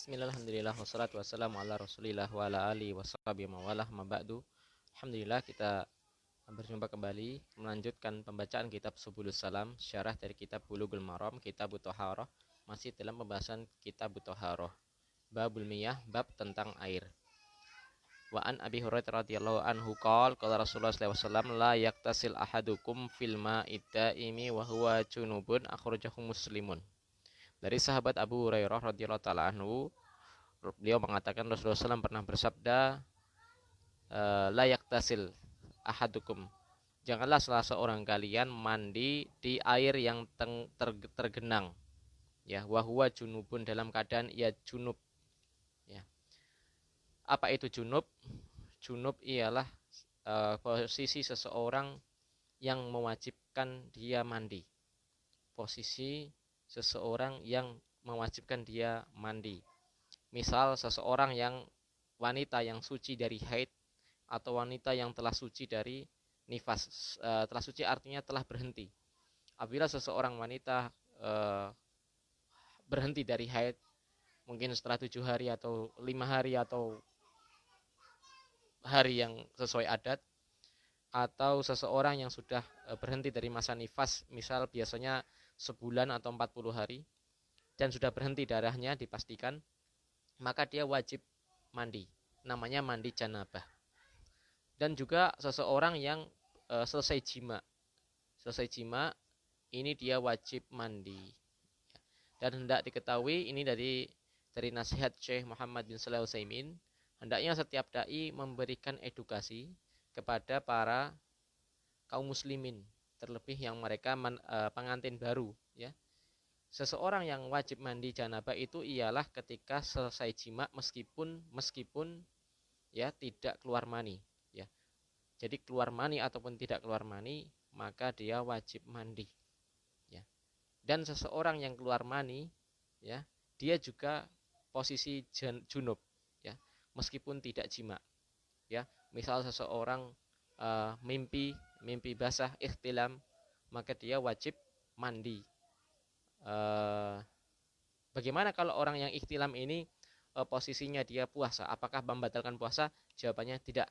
Bismillah, alhamdulillah, wassalatu wassalamu ala rasulillah wa ala alihi washabihi mawalah maba'du. Alhamdulillah, kita berjumpa kembali melanjutkan pembacaan kitab Subulus Salam, syarah dari kitab Bulughul Maram, kitab Thaharah, masih dalam pembahasan kitab Thaharah. Babul miyah, bab tentang air. Wa an Abi Hurairah radhiyallahu anhu qala Rasulullah sallallahu alaihi wasallam la yaktasil ahadukum fil ma'i daimi wa huwa junubun, akhrajahu Muslimun. Dari sahabat Abu Hurairah radhiyallahu taala anhu, beliau mengatakan Rasulullah SAW pernah bersabda, layak tasil ahadukum, janganlah salah seorang kalian mandi di air yang tergenang, ya, wahwa junubun, dalam keadaan ia junub, ya. Apa itu junub? Junub ialah posisi seseorang yang mewajibkan dia mandi. Posisi seseorang yang mewajibkan dia mandi. Misal seseorang yang wanita yang suci dari haid atau wanita yang telah suci dari nifas. Telah suci artinya telah berhenti. Apabila seseorang wanita berhenti dari haid, mungkin setelah 7 hari atau 5 hari atau hari yang sesuai adat, atau seseorang yang sudah berhenti dari masa nifas, misal biasanya sebulan atau 40 hari, dan sudah berhenti darahnya dipastikan, maka dia wajib mandi, namanya mandi janabah. Dan juga seseorang yang selesai jima, ini dia wajib mandi. Dan hendak diketahui, ini dari nasihat Syekh Muhammad bin Shalih Al-Utsaimin, hendaknya setiap dai memberikan edukasi kepada para kaum muslimin, terlebih yang mereka pengantin baru, ya. Seseorang yang wajib mandi janabah itu ialah ketika selesai jima, meskipun ya tidak keluar mani, ya. Jadi keluar mani ataupun tidak keluar mani, maka dia wajib mandi, ya. Dan seseorang yang keluar mani, ya, dia juga posisi junub, ya, meskipun tidak jima, ya. Misal seseorang mimpi basah, ihtilam, maka dia wajib mandi. Bagaimana kalau orang yang ihtilam ini posisinya dia puasa? Apakah membatalkan puasa? Jawabannya tidak.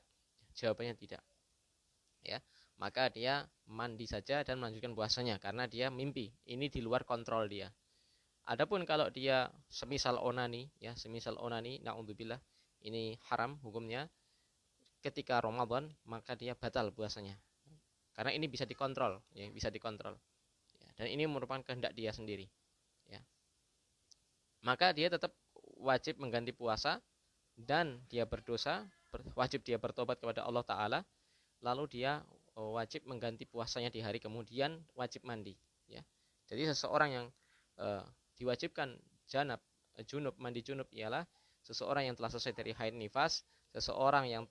Ya, maka dia mandi saja dan melanjutkan puasanya karena dia mimpi. Ini di luar kontrol dia. Adapun kalau dia semisal onani, naudzubillah, ini haram hukumnya. Ketika Ramadan, maka dia batal puasanya. Karena ini bisa dikontrol, ya, bisa dikontrol. Ya, dan ini merupakan kehendak dia sendiri, ya. Maka dia tetap wajib mengganti puasa dan dia berdosa, wajib dia bertobat kepada Allah Ta'ala, lalu dia wajib mengganti puasanya di hari kemudian, wajib mandi, ya. Jadi seseorang yang diwajibkan mandi junub ialah seseorang yang telah selesai dari haid nifas, seseorang yang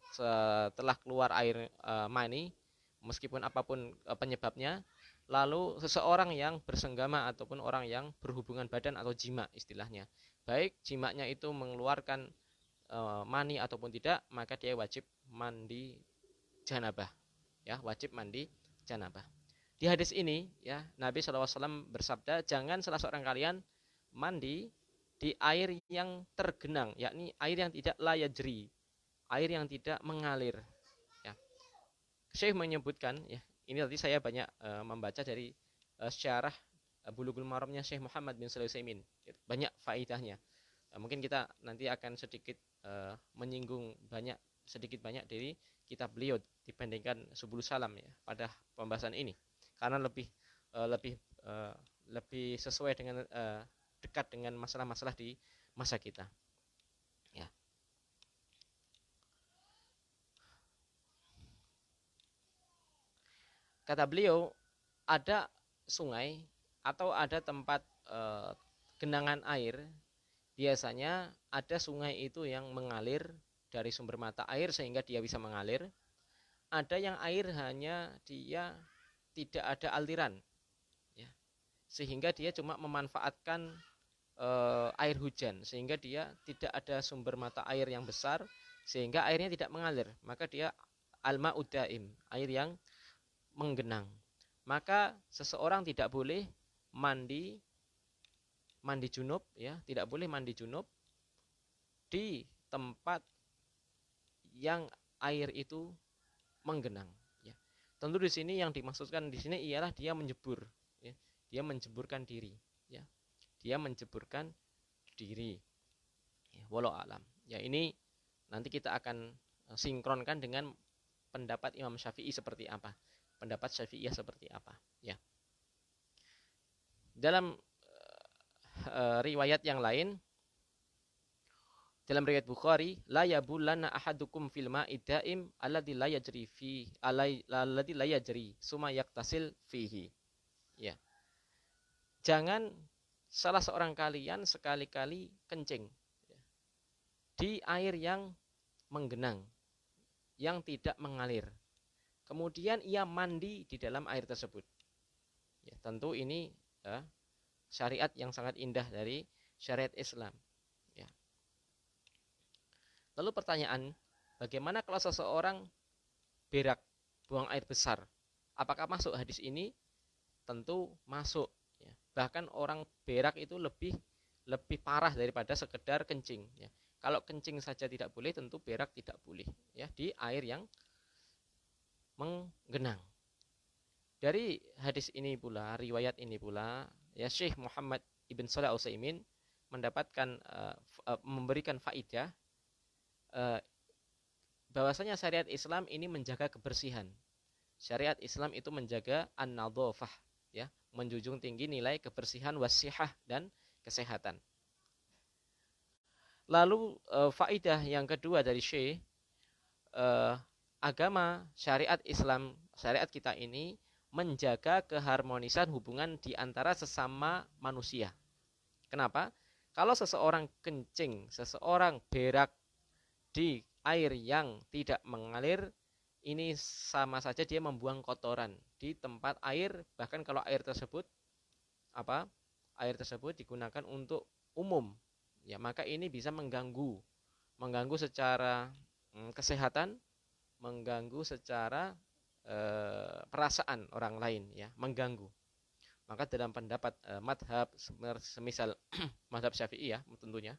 telah keluar air mani meskipun apapun penyebabnya, lalu seseorang yang bersenggama ataupun orang yang berhubungan badan atau jima istilahnya, baik jimanya itu mengeluarkan mani ataupun tidak, maka dia wajib mandi janabah, ya, wajib mandi janabah. Di hadis ini, ya, Nabi SAW bersabda, jangan salah seorang kalian mandi di air yang tergenang, yakni air yang tidak layajri, air yang tidak mengalir, ya. Syekh menyebutkan, ya, ini tadi saya banyak membaca dari syarah Bulughul Maramnya Syekh Muhammad bin Shalih Al-Utsaimin, banyak faidahnya. Mungkin kita nanti akan sedikit menyinggung sedikit banyak dari kitab beliau dibandingkan Subulus Salam, ya, pada pembahasan ini, karena lebih sesuai dengan dekat dengan masalah-masalah di masa kita, ya. Kata beliau, ada sungai atau ada tempat genangan air, biasanya ada sungai itu yang mengalir dari sumber mata air sehingga dia bisa mengalir. Ada yang air hanya dia tidak ada aliran, ya, sehingga dia cuma memanfaatkan air hujan, sehingga dia tidak ada sumber mata air yang besar sehingga airnya tidak mengalir, maka dia al-ma'ud daim, air yang menggenang. Maka seseorang tidak boleh mandi junub, ya, tidak boleh mandi junub di tempat yang air itu menggenang, ya. Tentu di sini yang dimaksudkan di sini ialah dia menjebur, ya. Dia menjeburkan diri, ya. Dia menjeburkan diri. Ya, walau alam. Ya, ini nanti kita akan sinkronkan dengan pendapat Imam Syafi'i seperti apa. Pendapat Syafi'iyah seperti apa, ya. Dalam riwayat yang lain, dalam riwayat Bukhari, la yabulanna ahadukum fil ma'i daim alladzi la yajri fi alladzi la yajri summa yaktasil fihi. Ya. Jangan salah seorang kalian sekali-kali kencing, ya, di air yang menggenang, yang tidak mengalir. Kemudian ia mandi di dalam air tersebut. Ya, tentu ini syariat yang sangat indah dari syariat Islam. Ya. Lalu pertanyaan, bagaimana kalau seseorang berak, buang air besar? Apakah masuk hadis ini? Tentu masuk. Ya. Bahkan orang berak itu lebih parah daripada sekedar kencing. Ya. Kalau kencing saja tidak boleh, tentu berak tidak boleh. Ya, di air yang menggenang. Dari hadis ini pula, riwayat ini pula, ya, Syekh Muhammad Ibn Shalih Al-Utsaimin mendapatkan memberikan faidah bahwasanya syariat Islam ini menjaga kebersihan. Syariat Islam itu menjaga an-nadhafah, ya, menjunjung tinggi nilai kebersihan, wasihah, dan kesehatan. Lalu faidah yang kedua dari Syekh, agama syariat Islam, syariat kita ini menjaga keharmonisan hubungan di antara sesama manusia. Kenapa? Kalau seseorang kencing, seseorang berak di air yang tidak mengalir, ini sama saja dia membuang kotoran di tempat air. Bahkan kalau air tersebut digunakan untuk umum, ya, maka ini bisa mengganggu secara kesehatan, mengganggu secara perasaan orang lain, ya, mengganggu. Maka dalam pendapat madhab semisal madhab Syafi'i, ya, tentunya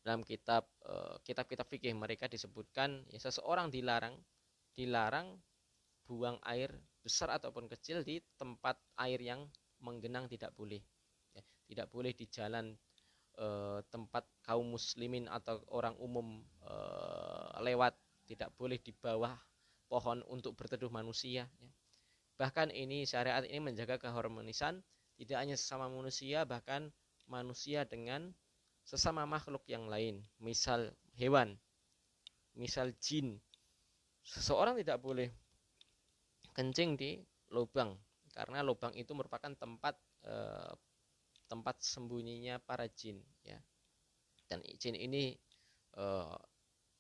dalam kitab-kitab fikih mereka disebutkan, ya, seseorang dilarang buang air besar ataupun kecil di tempat air yang menggenang, tidak boleh, ya, tidak boleh di jalan tempat kaum muslimin atau orang umum lewat, tidak boleh di bawah pohon untuk berteduh manusia, ya. Bahkan ini syariat ini menjaga keharmonisan tidak hanya sesama manusia, bahkan manusia dengan sesama makhluk yang lain, misal hewan, misal jin. Seseorang tidak boleh kencing di lubang, karena lubang itu merupakan tempat sembunyinya para jin, ya. Dan jin ini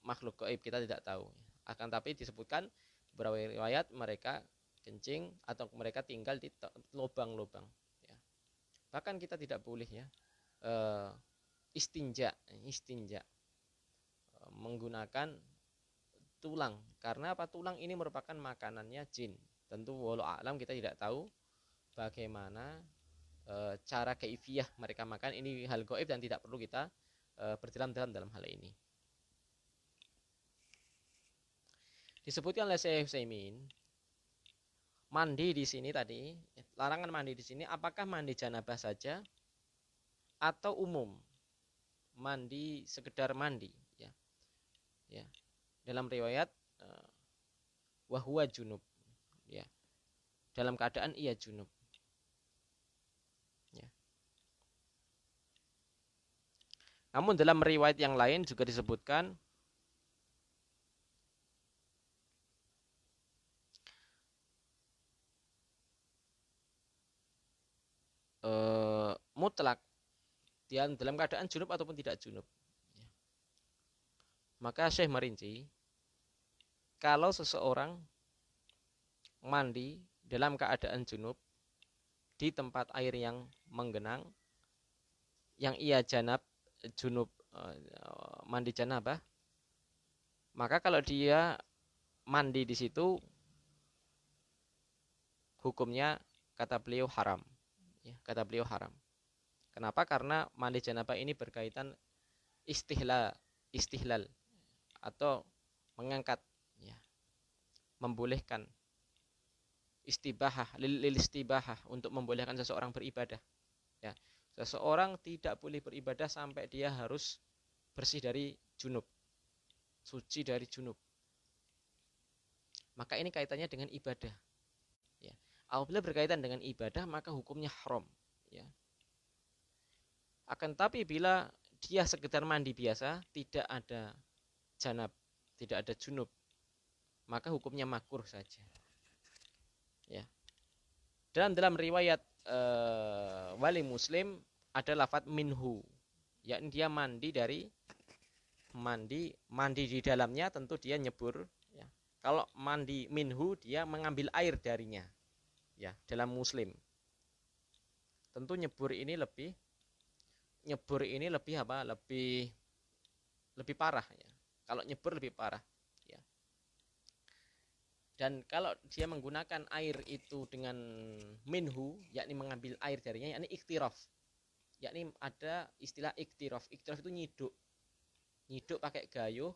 makhluk gaib, kita tidak tahu. Akan tapi disebutkan beberapa riwayat mereka kencing atau mereka tinggal di lubang-lubang, ya. Bahkan kita tidak boleh, ya, istinja menggunakan tulang. Karena apa? Tulang ini merupakan makanannya jin. Tentu walau alam kita tidak tahu bagaimana cara kaifiyah mereka makan. Ini hal gaib dan tidak perlu kita berdalam-dalam dalam hal ini. Disebutkan oleh Syekh Utsaimin, mandi di sini tadi, larangan mandi di sini apakah mandi janabah saja atau umum? Mandi sekedar mandi, ya. Ya. Dalam riwayat wahwa junub, ya. Dalam keadaan ia junub. Ya. Namun dalam riwayat yang lain juga disebutkan mutlak dia dalam keadaan junub ataupun tidak junub. Ya. Maka Syekh merinci, kalau seseorang mandi dalam keadaan junub di tempat air yang menggenang, yang ia mandi janabah, maka kalau dia mandi di situ, hukumnya kata beliau haram, ya, kata beliau haram. Kenapa? Karena mandi janabah ini berkaitan istihlal atau mengangkat, ya, membolehkan istibahah lil istibahah, untuk membolehkan seseorang beribadah, ya. Seseorang tidak boleh beribadah sampai dia harus bersih dari junub, suci dari junub. Maka ini kaitannya dengan ibadah, ya. Apabila berkaitan dengan ibadah maka hukumnya haram, ya. Akan tapi bila dia sekedar mandi biasa, tidak ada janab, tidak ada junub, maka hukumnya makruh saja, ya. Dalam riwayat wali Muslim ada lafadz minhu, yakni dia mandi di dalamnya, tentu dia nyebur, ya. Kalau mandi minhu dia mengambil air darinya, ya. Dalam Muslim tentu nyebur ini lebih apa? Lebih parah, ya. Kalau nyebur lebih parah, ya. Dan kalau dia menggunakan air itu dengan minhu, yakni mengambil air darinya, yakni iktiraf. Yakni ada istilah iktiraf. Iktiraf itu nyiduk pakai gayung,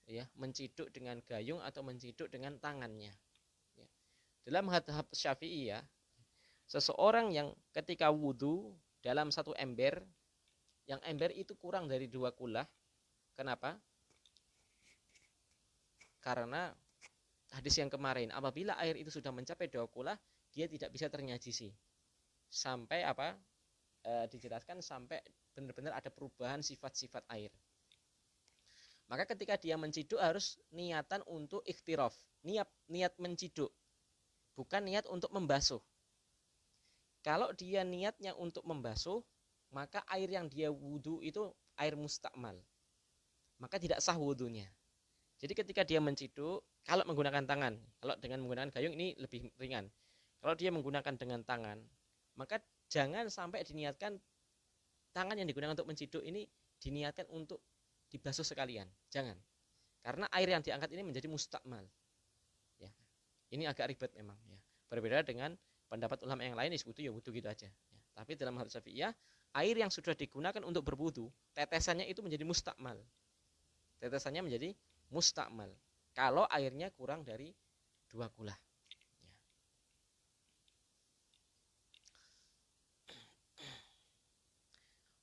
ya, menciduk dengan gayung atau menciduk dengan tangannya, ya. Dalam madhab Syafi'i, ya, seseorang yang ketika wudhu dalam satu ember, yang ember itu kurang dari 2 kulah. Kenapa? Karena hadis yang kemarin, apabila air itu sudah mencapai 2 kulah, dia tidak bisa ternajisi. Sampai apa? Dijelaskan sampai benar-benar ada perubahan sifat-sifat air. Maka ketika dia menciduk harus niatan untuk ikhtiraf, niat menciduk, bukan niat untuk membasuh. Kalau dia niatnya untuk membasuh, maka air yang dia wudu itu air mustakmal, maka tidak sah wudunya. Jadi ketika dia menciduk, kalau menggunakan tangan, kalau dengan menggunakan gayung ini lebih ringan. Kalau dia menggunakan dengan tangan, maka jangan sampai diniatkan tangan yang digunakan untuk menciduk ini diniatkan untuk dibasuh sekalian, jangan. Karena air yang diangkat ini menjadi mustakmal, ya. Ini agak ribet memang, ya. Berbeda dengan pendapat ulama yang lain, wudu ya wudu gitu aja, ya. Tapi dalam hal Syafi'iyah, air yang sudah digunakan untuk berwudu, tetesannya itu menjadi mustakmal. Tetesannya menjadi mustakmal kalau airnya kurang dari 2 kulah, ya.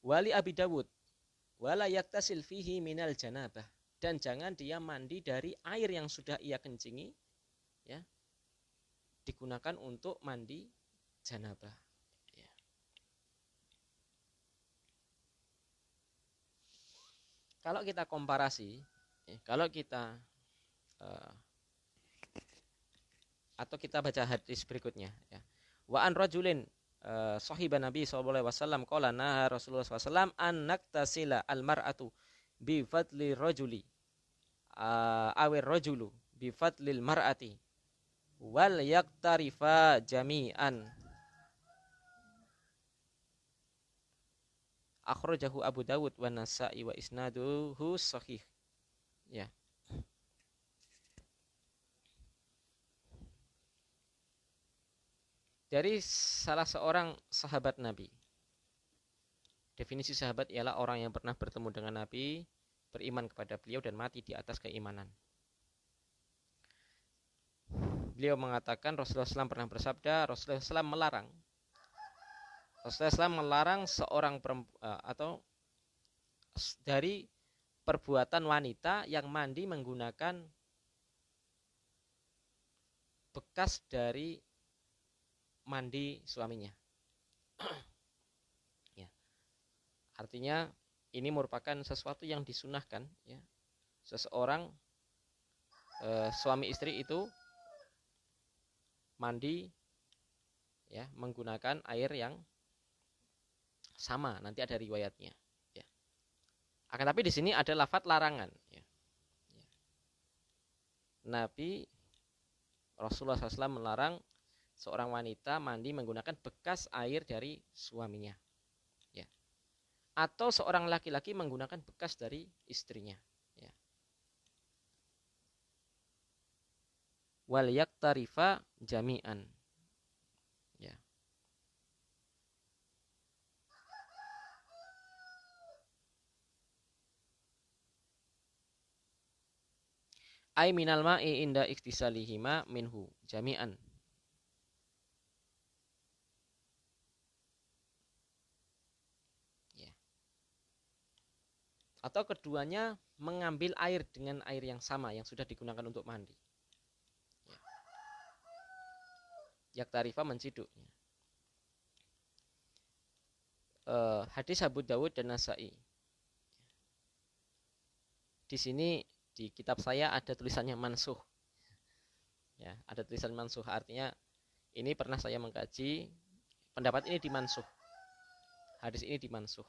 Wali Abi Dawud wala yaktasil fihi minal janabah, dan jangan dia mandi dari air yang sudah ia kencingi, ya, digunakan untuk mandi janabah, ya. Kalau kita komparasi, kalau kita atau kita baca hadis berikutnya, ya. Wa an rajulin sahiban Nabi sallallahu alaihi wasallam qala naha Rasulullah sallallahu alaihi wasallam an naktasila al mar'atu bi fadli rajuli awir rajulu bi fadlil mar'ati wal yaktarifa jami'an. Akhrajahu Abu Dawud wa Nasa'i wa isnaduhu sahih, ya. Dari salah seorang sahabat Nabi. Definisi sahabat ialah orang yang pernah bertemu dengan Nabi, beriman kepada beliau dan mati di atas keimanan. Beliau mengatakan Rasulullah SAW pernah bersabda, Rasulullah SAW melarang seorang atau dari perbuatan wanita yang mandi menggunakan bekas dari mandi suaminya. Ya. Artinya ini merupakan sesuatu yang disunahkan, ya. Seseorang suami istri itu mandi, ya, menggunakan air yang sama, nanti ada riwayatnya, ya. Akan tapi di sini ada lafadz larangan, ya. Nabi Rasulullah SAW melarang seorang wanita mandi menggunakan bekas air dari suaminya, ya. Atau seorang laki-laki menggunakan bekas dari istrinya, ya. Wal yaktarifa jami'an, ya. Ai minal ma'i inda iktisalihima minhu jami'an. Ya. Atau keduanya mengambil air dengan air yang sama yang sudah digunakan untuk mandi. Ya. Yaktarifa menciduk. Hadis Abu Dawud dan Nasai. Di sini di kitab saya ada tulisannya mansuh. Ya, ada tulisan mansuh, artinya ini pernah saya mengkaji, pendapat ini dimansuh. Hadis ini dimansuh.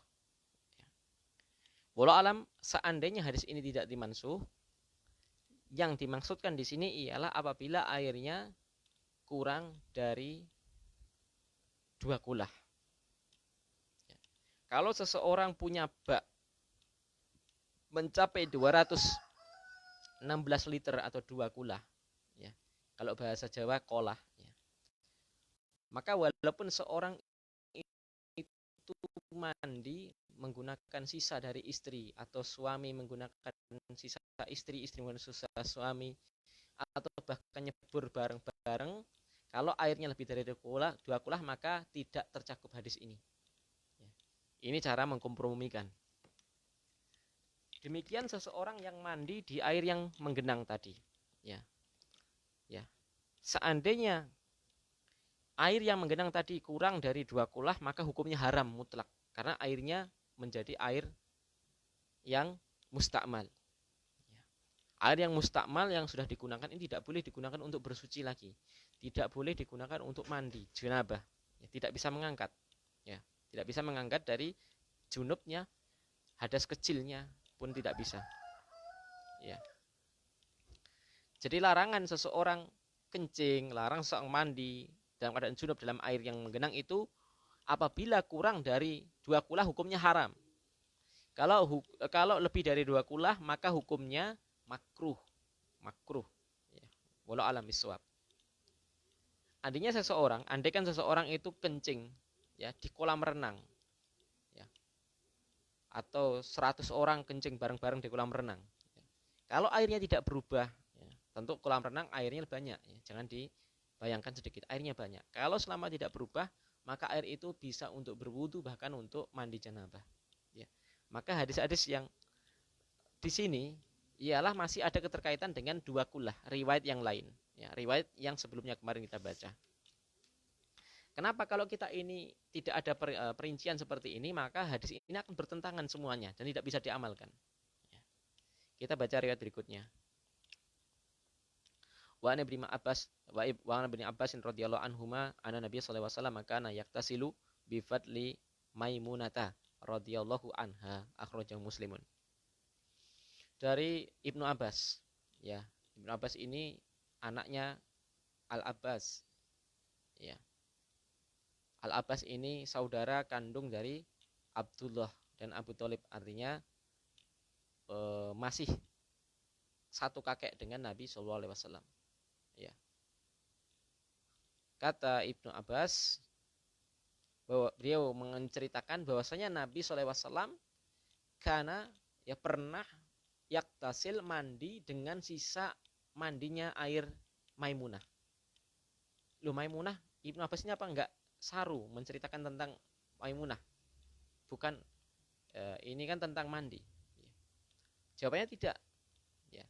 Ya. Walau alam, seandainya hadis ini tidak dimansuh, yang dimaksudkan di sini ialah apabila airnya kurang dari 2 kulah. Ya. Kalau seseorang punya bak mencapai 216 liter atau 2 kulah, ya. Kalau bahasa Jawa kolah, ya. Maka walaupun seorang itu mandi menggunakan sisa dari istri, atau suami menggunakan sisa istri menggunakan sisa suami, atau bahkan nyebur bareng-bareng, kalau airnya lebih dari 2 kulah maka tidak tercakup hadis ini. Ya. Ini cara mengkompromikan. Demikian seseorang yang mandi di air yang menggenang tadi, ya. Ya. Seandainya air yang menggenang tadi kurang dari 2 kulah, maka hukumnya haram mutlak, karena airnya menjadi air yang mustakmal. Ya. Air yang mustakmal yang sudah digunakan ini tidak boleh digunakan untuk bersuci lagi, tidak boleh digunakan untuk mandi junabah, ya, tidak bisa mengangkat, ya, tidak bisa mengangkat dari junubnya, hadas kecilnya pun tidak bisa. Ya. Jadi larangan seseorang kencing, larang seseorang mandi dalam keadaan junub dalam air yang menggenang itu apabila kurang dari 2 kulah hukumnya haram. Kalau lebih dari 2 kulah maka hukumnya makruh. Makruh. Ya. Walau alam bisawab. Andaikan seseorang itu kencing, ya, di kolam renang, ya, atau 100 orang kencing bareng-bareng di kolam renang. Kalau airnya tidak berubah, ya, tentu kolam renang airnya banyak, ya, jangan dibayangkan sedikit, airnya banyak. Kalau selama tidak berubah, maka air itu bisa untuk berwudu, bahkan untuk mandi janabah. Ya. Maka hadis-hadis yang di sini ialah masih ada keterkaitan dengan 2 kulah, riwayat yang lain, ya, riwayat yang sebelumnya kemarin kita baca. Kenapa kalau kita ini tidak ada perincian seperti ini, maka hadis ini akan bertentangan semuanya dan tidak bisa diamalkan. Ya. Kita baca riwayat berikutnya. Wa an ibni Abbas radhiyallahu anhuma anna Nabi sallallahu alaihi wasallam kana yaktasilu bi fadli Maimunata radhiyallahu anha, akhrajahu Muslimun. Dari Ibnu Abbas, ya. Ibnu Abbas ini anaknya Al-Abbas. Ya. Al-Abbas ini saudara kandung dari Abdullah dan Abu Thalib, artinya masih satu kakek dengan Nabi sallallahu alaihi wasallam. Ya. Kata Ibnu Abbas bahwa beliau menceritakan bahwasanya Nabi sallallahu alaihi wasallam karena ya pernah yaktasil mandi dengan sisa mandinya air Maimunah. Loh, Maimunah, Ibnu Abbas ini apa enggak saru menceritakan tentang Maimunah? Bukan, ini kan tentang mandi. Ya. Jawabannya tidak. Ya.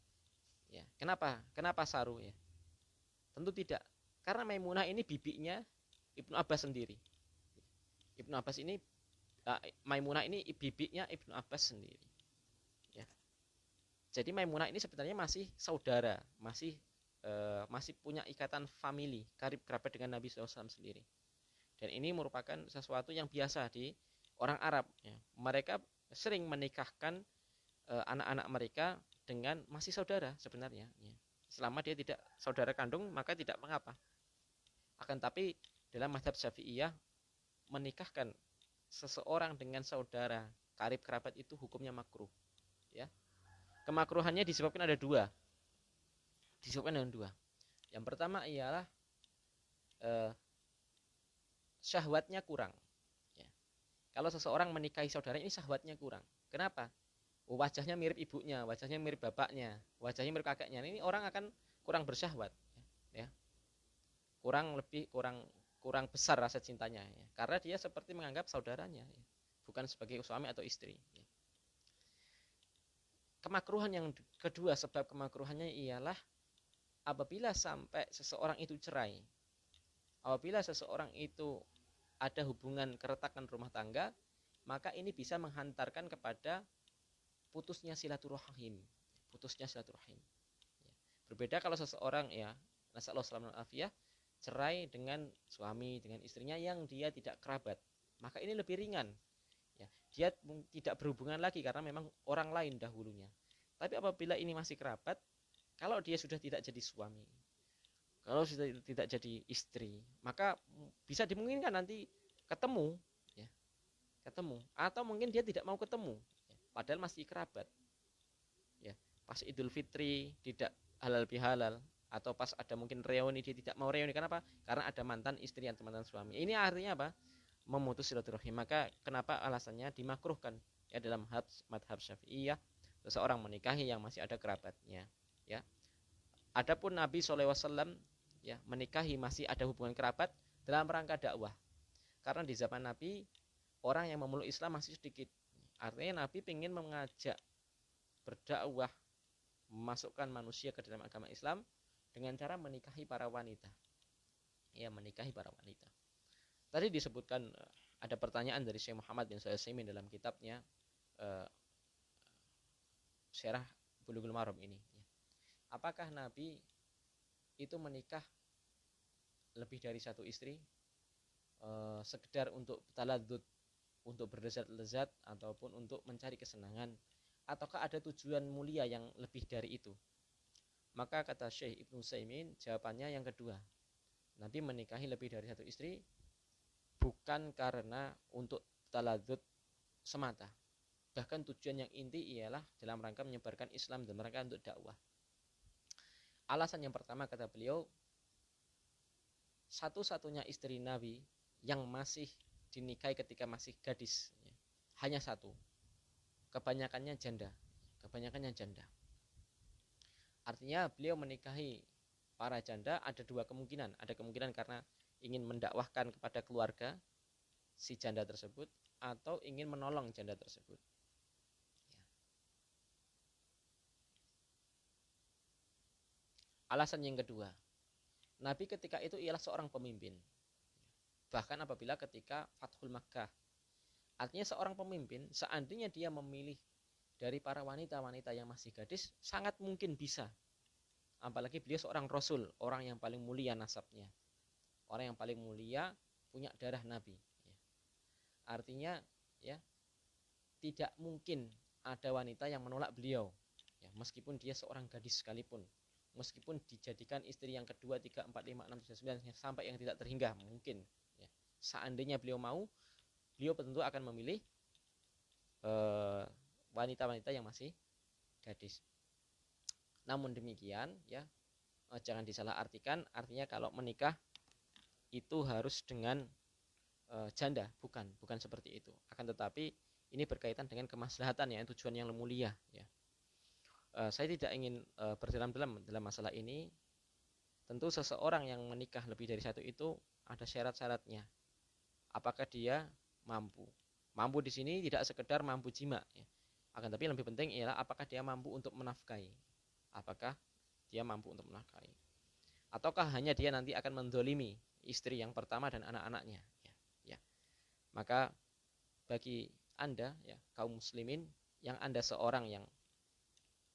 Ya. Kenapa saru, ya? Tentu tidak. Karena Maimunah ini bibinya Ibnu Abbas sendiri. Ibnu Abbas ini, Maimunah ini bibinya Ibnu Abbas sendiri. Ya. Jadi Maimunah ini sebenarnya masih saudara, masih punya ikatan famili, karib kerabat dengan Nabi SAW sendiri. Dan ini merupakan sesuatu yang biasa di orang Arab. Ya. Mereka sering menikahkan anak-anak mereka dengan masih saudara sebenarnya. Ya. Selama dia tidak saudara kandung, maka tidak mengapa. Akan tapi dalam mazhab Syafi'iyah, menikahkan seseorang dengan saudara karib kerabat itu hukumnya makruh. Ya. Kemakruhannya disebabkan ada dua. Disebabkan dengan dua. Yang pertama ialah syahwatnya kurang. Ya. Kalau seseorang menikahi saudara ini syahwatnya kurang. Kenapa? wajahnya mirip ibunya, wajahnya mirip bapaknya, wajahnya mirip kakeknya, ini orang akan kurang bersyahwat, ya. Kurang besar rasa cintanya, ya. Karena dia seperti menganggap saudaranya, ya. Bukan sebagai suami atau istri, ya. Kemakruhan yang kedua, sebab kemakruhannya ialah apabila sampai seseorang itu cerai, apabila seseorang itu ada hubungan keretakan rumah tangga, maka ini bisa menghantarkan kepada putusnya silaturahim, putusnya silaturahim. Berbeda kalau seseorang, ya, nasallahu alaihi wasallam, cerai dengan suami, dengan istrinya yang dia tidak kerabat, maka ini lebih ringan, ya. Dia tidak berhubungan lagi karena memang orang lain dahulunya. Tapi apabila ini masih kerabat, kalau dia sudah tidak jadi suami, kalau sudah tidak jadi istri, maka bisa dimungkinkan nanti ketemu, ya, ketemu, atau mungkin dia tidak mau ketemu, ya, padahal masih kerabat, ya. Pas Idul Fitri tidak halal bihalal, atau pas ada mungkin reuni dia tidak mau reuni. Kenapa? Karena ada mantan istri atau mantan suami. Ini artinya apa? Memutus silaturahim. Maka kenapa alasannya dimakruhkan, ya, dalam madhab Syafi'iyah seseorang menikahi yang masih ada kerabatnya, ya. Adapun Nabi SAW, ya, menikahi masih ada hubungan kerabat dalam rangka dakwah. Karena di zaman Nabi orang yang memeluk Islam masih sedikit. Artinya Nabi ingin mengajak berdakwah, memasukkan manusia ke dalam agama Islam dengan cara menikahi para wanita. Ya, menikahi para wanita. Tadi disebutkan ada pertanyaan dari Syekh Muhammad bin Shalih Al-Utsaimin dalam kitabnya Syarah Bulughul Maram ini, ya. Apakah Nabi itu menikah lebih dari satu istri sekedar untuk taladzud, untuk berlezat-lezat, ataupun untuk mencari kesenangan, ataukah ada tujuan mulia yang lebih dari itu? Maka kata Syekh Ibnu Utsaimin, jawabannya yang kedua. Nabi menikahi lebih dari satu istri bukan karena untuk taladzud semata. Bahkan tujuan yang inti ialah dalam rangka menyebarkan Islam dan rangka untuk dakwah. Alasan yang pertama, kata beliau, satu-satunya istri Nabi yang masih dinikahi ketika masih gadis, ya, hanya satu. Kebanyakannya janda. Artinya beliau menikahi para janda ada dua kemungkinan. Ada kemungkinan karena ingin mendakwahkan kepada keluarga si janda tersebut, atau ingin menolong janda tersebut. Alasan yang kedua, Nabi ketika itu ialah seorang pemimpin. Bahkan apabila ketika Fathul Makkah, artinya seorang pemimpin, seandainya dia memilih dari para wanita-wanita yang masih gadis, sangat mungkin bisa. Apalagi beliau seorang Rasul, orang yang paling mulia nasabnya, orang yang paling mulia punya darah Nabi. Artinya, ya, tidak mungkin ada wanita yang menolak beliau, ya, meskipun dia seorang gadis sekalipun. Meskipun dijadikan istri yang kedua, 3, 4, 5, 6, 7, 9 sampai yang tidak terhingga mungkin, ya. Seandainya beliau mau, beliau tentu akan memilih wanita-wanita yang masih gadis. Namun demikian, ya, jangan disalahartikan, artinya kalau menikah itu harus dengan janda, bukan seperti itu. Akan tetapi ini berkaitan dengan kemaslahatan, ya, tujuan yang mulia, ya. Saya tidak ingin berdalam-dalam dalam masalah ini. Tentu seseorang yang menikah lebih dari satu itu ada syarat-syaratnya. Apakah dia mampu? Mampu di sini tidak sekedar mampu jima, ya. Akan tapi lebih penting ialah apakah dia mampu untuk menafkahi. Apakah dia mampu untuk menafkahi? Ataukah hanya dia nanti akan mendolimi istri yang pertama dan anak-anaknya, ya. Maka bagi Anda, ya, kaum muslimin, yang Anda seorang yang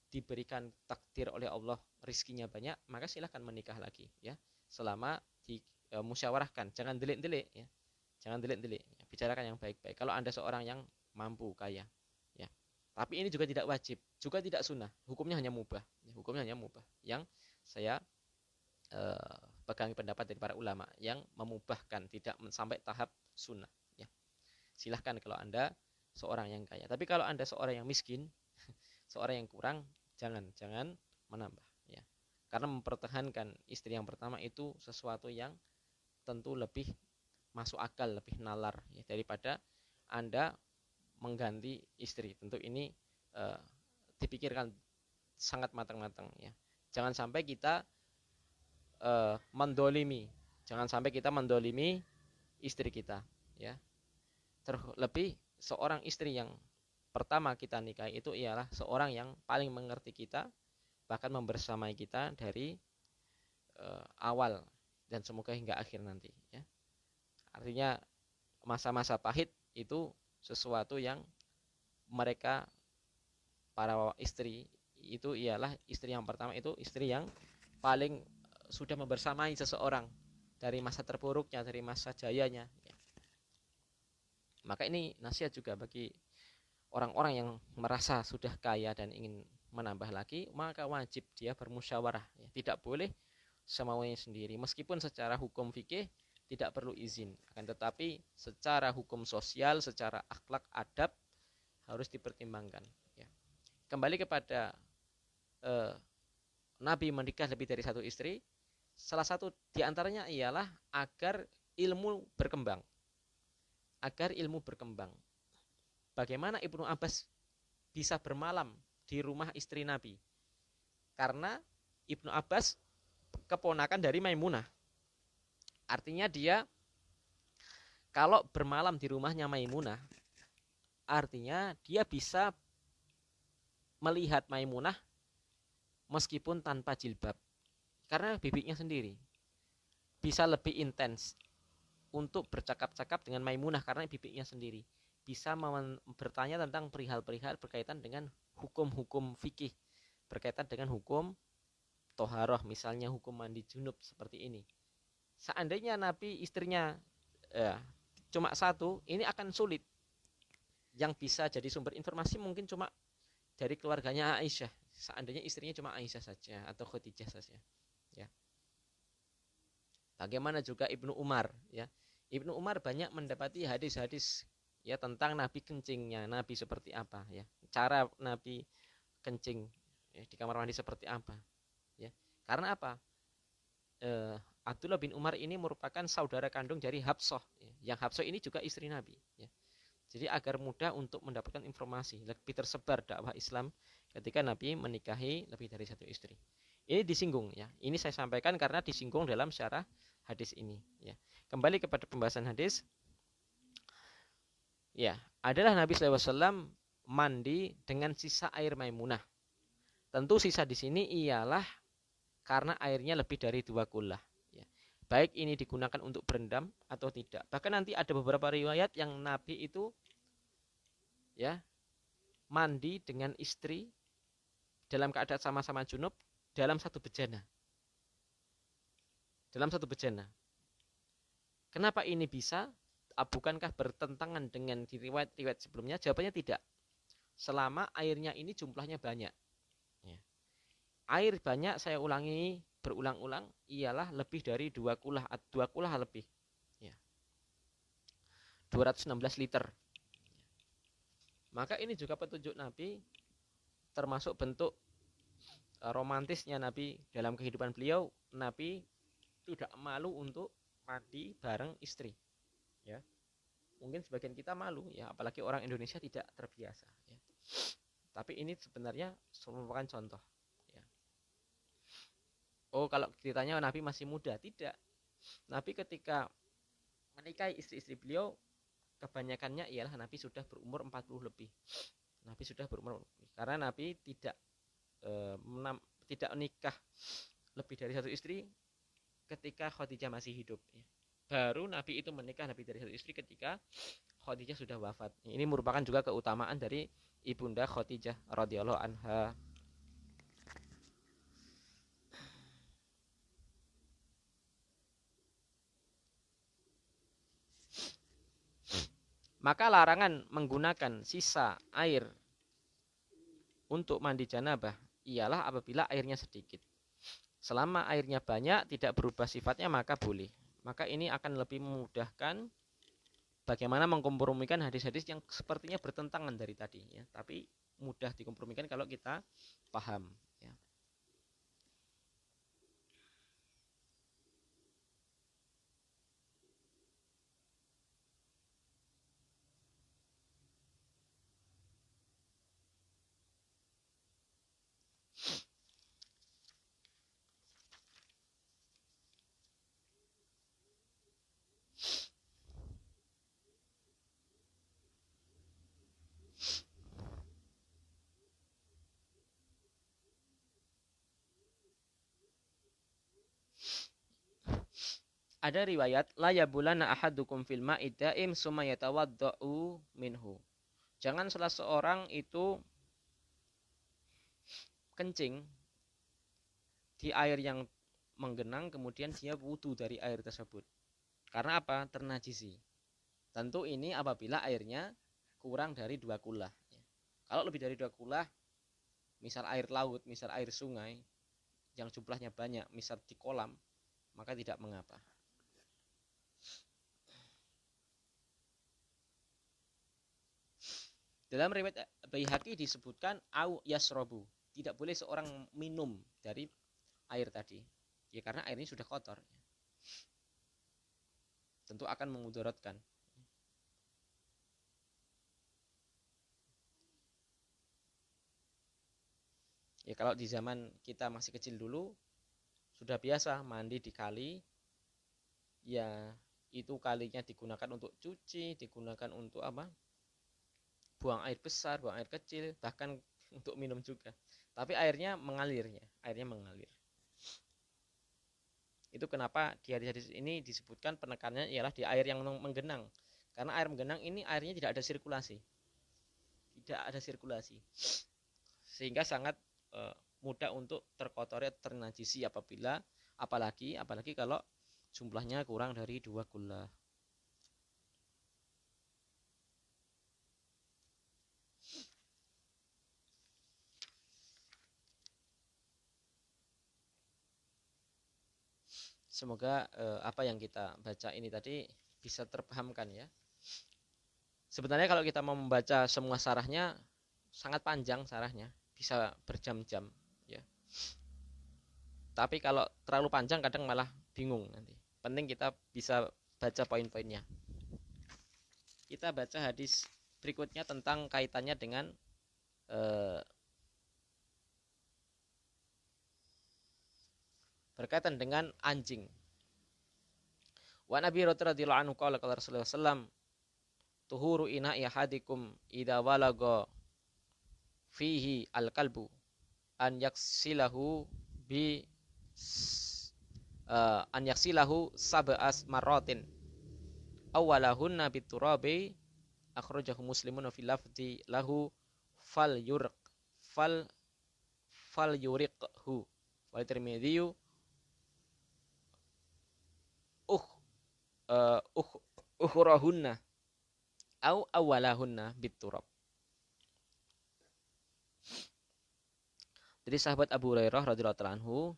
diberikan takdir oleh Allah rizkinya banyak, maka silahkan menikah lagi, ya, selama dimusyawarahkan, jangan delik-delik, ya, jangan delik-delik, ya. Bicarakan yang baik-baik. Kalau Anda seorang yang mampu, kaya, ya, tapi ini juga tidak wajib, juga tidak sunnah, hukumnya hanya mubah, ya, hukumnya hanya mubah. Yang saya pegangi pendapat dari para ulama yang memubahkan, tidak sampai tahap sunnah, ya. Silahkan kalau Anda seorang yang kaya. Tapi kalau Anda seorang yang miskin, seorang yang kurang, jangan menambah, ya. Karena mempertahankan istri yang pertama itu sesuatu yang tentu lebih masuk akal, lebih nalar, ya, daripada Anda mengganti istri. Tentu ini eh, dipikirkan sangat matang-matang ya. Jangan sampai kita mendolimi, jangan sampai kita mendolimi istri kita ya. Terlebih seorang istri yang pertama kita nikahi itu ialah seorang yang paling mengerti kita, bahkan membersamai kita dari awal dan semoga hingga akhir nanti ya. Artinya masa-masa pahit itu sesuatu yang mereka para istri itu ialah istri yang pertama itu istri yang paling sudah membersamai seseorang dari masa terpuruknya, dari masa jayanya ya. Maka ini nasihat juga bagi orang-orang yang merasa sudah kaya dan ingin menambah lagi, maka wajib dia bermusyawarah ya. Tidak boleh semaunya sendiri, meskipun secara hukum fikih tidak perlu izin, akan tetapi secara hukum sosial, secara akhlak adab harus dipertimbangkan ya. Kembali kepada Nabi menikah lebih dari satu istri, salah satu diantaranya ialah agar ilmu berkembang. Agar ilmu berkembang. Bagaimana Ibnu Abbas bisa bermalam di rumah istri Nabi? Karena Ibnu Abbas keponakan dari Maimunah. Artinya dia kalau bermalam di rumahnya Maimunah, artinya dia bisa melihat Maimunah meskipun tanpa jilbab. Karena bibiknya sendiri bisa lebih intens untuk bercakap-cakap dengan Maimunah karena bibiknya sendiri. Bisa bertanya tentang perihal-perihal berkaitan dengan hukum-hukum fikih, berkaitan dengan hukum toharoh, misalnya hukum mandi junub seperti ini. Seandainya Nabi istrinya cuma satu, ini akan sulit. Yang bisa jadi sumber informasi mungkin cuma dari keluarganya Aisyah. Seandainya istrinya cuma Aisyah saja atau Khadijah saja. Ya. Bagaimana juga Ibnu Umar ya. Ibnu Umar banyak mendapati hadis-hadis ya tentang Nabi kencingnya, Nabi seperti apa ya. Cara Nabi kencing ya, di kamar mandi seperti apa ya. Karena apa? Abdullah bin Umar ini merupakan saudara kandung dari Hafsah ya. Yang Hafsah ini juga istri Nabi ya. Jadi agar mudah untuk mendapatkan informasi, lebih tersebar dakwah Islam ketika Nabi menikahi lebih dari satu istri. Ini disinggung ya. Ini saya sampaikan karena disinggung dalam syarah hadis ini ya. Kembali kepada pembahasan hadis. Ya, adalah Nabi SAW mandi dengan sisa air Maimunah. Tentu sisa di sini ialah karena airnya lebih dari 2 kullah ya. Baik ini digunakan untuk berendam atau tidak. Bahkan nanti ada beberapa riwayat yang Nabi itu ya mandi dengan istri dalam keadaan sama-sama junub dalam satu bejana. Dalam satu bejana. Kenapa ini bisa? Bukankah bertentangan dengan riwayat-riwayat sebelumnya? Jawabannya tidak. Selama airnya ini jumlahnya banyak. Ya. Air banyak, saya ulangi berulang-ulang, ialah lebih dari 2 kulah, 2 kulah lebih. Ya. 216 liter. Maka ini juga petunjuk Nabi, termasuk bentuk romantisnya Nabi dalam kehidupan beliau. Nabi tidak malu untuk mandi bareng istri ya. Mungkin sebagian kita malu ya, apalagi orang Indonesia tidak terbiasa ya. Tapi ini sebenarnya merupakan contoh ya. Oh, kalau ditanya Nabi masih muda, tidak. Nabi ketika menikahi istri-istri beliau kebanyakannya ialah Nabi sudah berumur 40 lebih. Nabi sudah berumur karena Nabi tidak nikah lebih dari satu istri ketika Khadijah masih hidup ya. Baru Nabi itu menikah lebih dari satu istri ketika Khadijah sudah wafat. Ini merupakan juga keutamaan dari ibunda Khadijah radhiyallahu anha. Maka larangan menggunakan sisa air untuk mandi janabah ialah apabila airnya sedikit. Selama airnya banyak tidak berubah sifatnya maka boleh. Maka ini akan lebih memudahkan bagaimana mengkompromikan hadis-hadis yang sepertinya bertentangan dari tadi ya, tapi mudah dikompromikan kalau kita paham ya. Ada riwayat la yabulana ahadukum fil ma'i daim summa yatawaddau minhu. Jangan salah seorang itu kencing di air yang menggenang kemudian dia wudu dari air tersebut. Karena apa? Ternajisi. Tentu ini apabila airnya kurang dari 2 kulah. Kalau lebih dari 2 kulah, misal air laut, misal air sungai yang jumlahnya banyak, misal di kolam, maka tidak mengapa. Dalam riwayat Baihaqi disebutkan au yasrobu, tidak boleh seorang minum dari air tadi, ya karena airnya sudah kotor, tentu akan memudaratkan. Ya kalau di zaman kita masih kecil dulu sudah biasa mandi di kali, ya itu kalinya digunakan untuk cuci, digunakan untuk apa? Buang air besar, buang air kecil, bahkan untuk minum juga. Tapi airnya mengalir. Itu kenapa di hadis-hadis ini disebutkan penekanannya ialah di air yang menggenang. Karena air menggenang ini airnya tidak ada sirkulasi. Sehingga sangat mudah untuk terkotori atau ternajisi apalagi kalau jumlahnya kurang dari 2 gula. Semoga apa yang kita baca ini tadi bisa terpahamkan ya. Sebenarnya kalau kita mau membaca semua sarahnya sangat panjang sarahnya, bisa berjam-jam ya. Tapi kalau terlalu panjang kadang malah bingung nanti. Penting kita bisa baca poin-poinnya. Kita baca hadis berikutnya tentang kaitannya dengan berkaitan dengan anjing. Wa Nabi radhiyallahu anhu qala qala Rasulullah sallam tuhuru ina'i ahadikum idza walaga fihi al-kalbu an yaksilahu sab'as marratin awwalahunna biturabi akhrajahu muslimun fi lafzi lahu fal yuriqhu wa Tirmidzi ukhrahunna au awwalahunna biturab. Jadi sahabat Abu Hurairah radhiyallahu anhu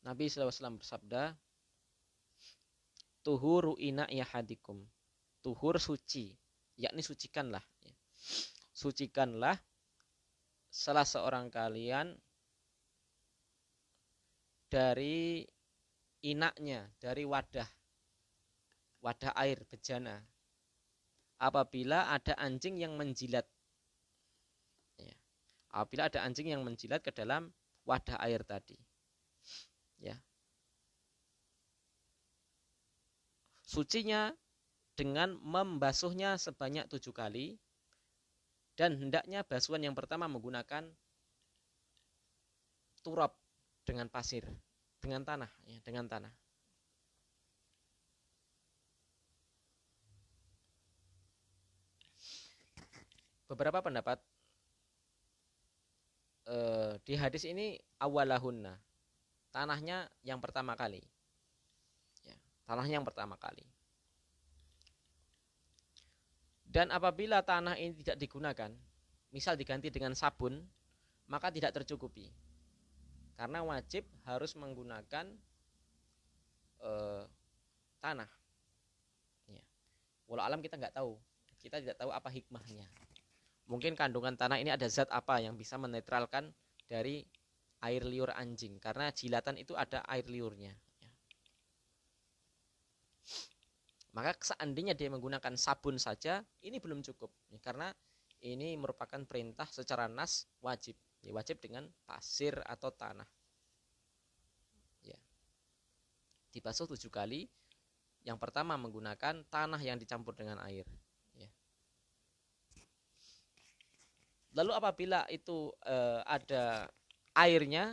Nabi SAW bersabda, tuhuru ina yahadikum, tuhur suci, yakni sucikanlah. Sucikanlah salah seorang kalian dari inaknya, dari wadah air bejana, apabila ada anjing yang menjilat. Apabila ada anjing yang menjilat ke dalam wadah air tadi. Ya. Sucinya dengan membasuhnya sebanyak 7 kali, dan hendaknya basuhan yang pertama menggunakan turab dengan pasir, dengan tanah, ya, dengan tanah. Beberapa pendapat di hadis ini awalahunna, tanahnya yang pertama kali, ya, tanahnya yang pertama kali. Dan apabila tanah ini tidak digunakan, misal diganti dengan sabun, maka tidak tercukupi. Karena wajib harus menggunakan tanah. Ya. Walau alam kita nggak tahu, kita tidak tahu apa hikmahnya. Mungkin kandungan tanah ini ada zat apa yang bisa menetralkan dari air liur anjing. Karena jilatan itu ada air liurnya. Maka seandainya dia menggunakan sabun saja, ini belum cukup. Karena ini merupakan perintah secara nas wajib. Wajib dengan pasir atau tanah. Ya. Dibasuh 7 kali. Yang pertama menggunakan tanah yang dicampur dengan air. Ya. Lalu apabila itu ada airnya,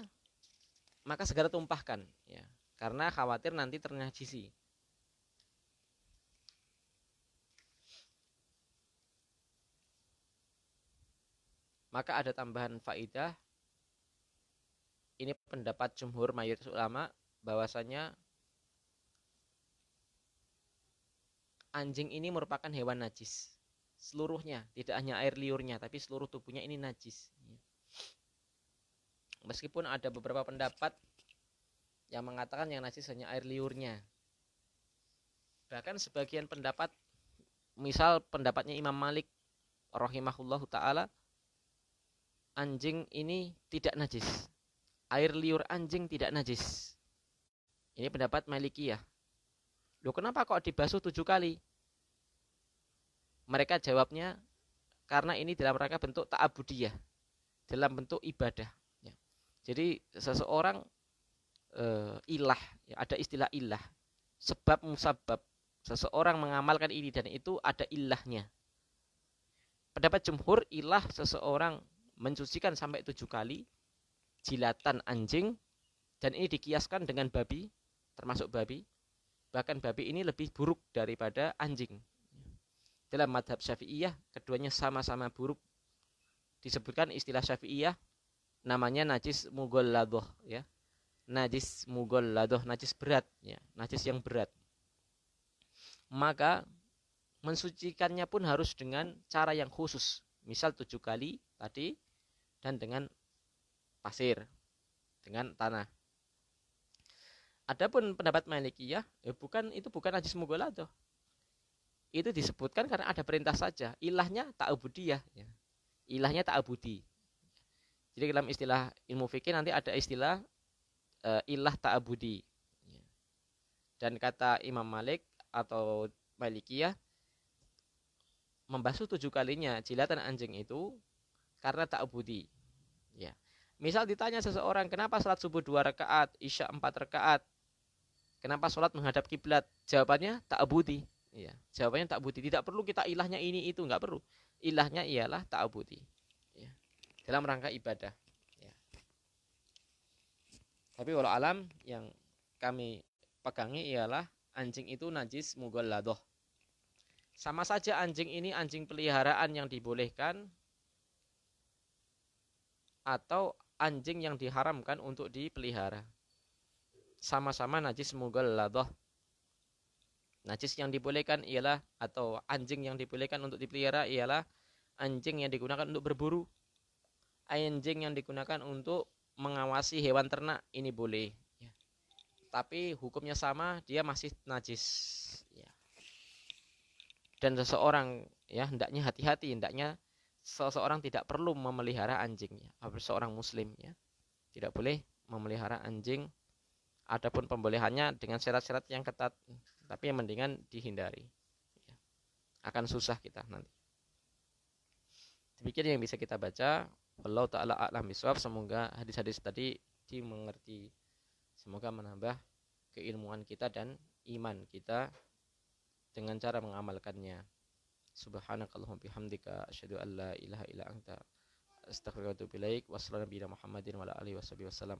maka segera tumpahkan, ya, karena khawatir nanti ternajisi. Maka ada tambahan faidah, ini pendapat jumhur mayoritas ulama, bahwasanya anjing ini merupakan hewan najis seluruhnya, tidak hanya air liurnya, tapi seluruh tubuhnya ini najis. Meskipun ada beberapa pendapat yang mengatakan yang najis hanya air liurnya. Bahkan sebagian pendapat, misal pendapatnya Imam Malik rahimahullahu ta'ala, anjing ini tidak najis, air liur anjing tidak najis. Ini pendapat Malikiyah. Loh, kenapa kok dibasuh 7 kali? Mereka jawabnya, karena ini dalam rangka bentuk ta'abudiyah, dalam bentuk ibadah, ya. Jadi seseorang ilah, ya, ada istilah ilah, sebab musabab. Seseorang mengamalkan ini dan itu ada ilahnya. Pendapat jumhur, ilah seseorang mencucikan sampai 7 kali jilatan anjing, dan ini dikiaskan dengan babi, termasuk babi. Bahkan babi ini lebih buruk daripada anjing. Dalam madhab Syafi'iyah, keduanya sama-sama buruk. Disebutkan istilah Syafi'iyah, namanya najis mughalladah, ya. Najis mughalladah, najis berat, ya, najis yang berat. Maka mensucikannya pun harus dengan cara yang khusus. Misal 7 kali tadi, dan dengan pasir, dengan tanah. Adapun pendapat Malikiyah, itu bukan najis mughalladah. Itu disebutkan karena ada perintah saja. Ilahnya ta'abudiyah, ya. Ilahnya ta'abudi. Jadi dalam istilah ilmu fikih nanti ada istilah ilah ta'abudi. Dan kata Imam Malik atau Malikiyah, membasuh 7 kalinya jilatan anjing itu karena ta'abudi, ya. Misal ditanya seseorang, kenapa salat subuh 2 rakaat, isya 4 rakaat, kenapa salat menghadap kiblat? Jawabannya ta'abudi, ya. Jawabannya ta'abudi. Tidak perlu kita ilahnya ini itu, enggak perlu. Ilahnya ialah ta'abudi, ya, dalam rangka ibadah, ya. Tapi walau alam, yang kami pegangi ialah anjing itu najis mughalladah. Sama saja anjing ini anjing peliharaan yang dibolehkan atau anjing yang diharamkan untuk dipelihara. Sama-sama najis mughalladah. Najis yang dibolehkan ialah, atau anjing yang dibolehkan untuk dipelihara ialah anjing yang digunakan untuk berburu. Anjing yang digunakan untuk mengawasi hewan ternak, ini boleh, ya. Tapi hukumnya sama, dia masih najis, ya. Dan seseorang, ya, hendaknya hati-hati, hendaknya seseorang tidak perlu memelihara anjing, ya. Seorang muslim, ya, tidak boleh memelihara anjing. Adapun pembolehannya dengan syarat-syarat yang ketat, tapi yang mendingan dihindari, ya. Akan susah kita nanti. Demikian yang bisa kita baca. Wallahu ta'ala a'lam bishawab. Semoga hadis-hadis tadi dimengerti, semoga menambah keilmuan kita dan iman kita dengan cara mengamalkannya. Subhanakallahumma bihamdika asyhadu an la ilaha illa anta astaghfiruka wa atubu ilaik. Wassalamu ala Muhammadin wa ala alihi wasallam.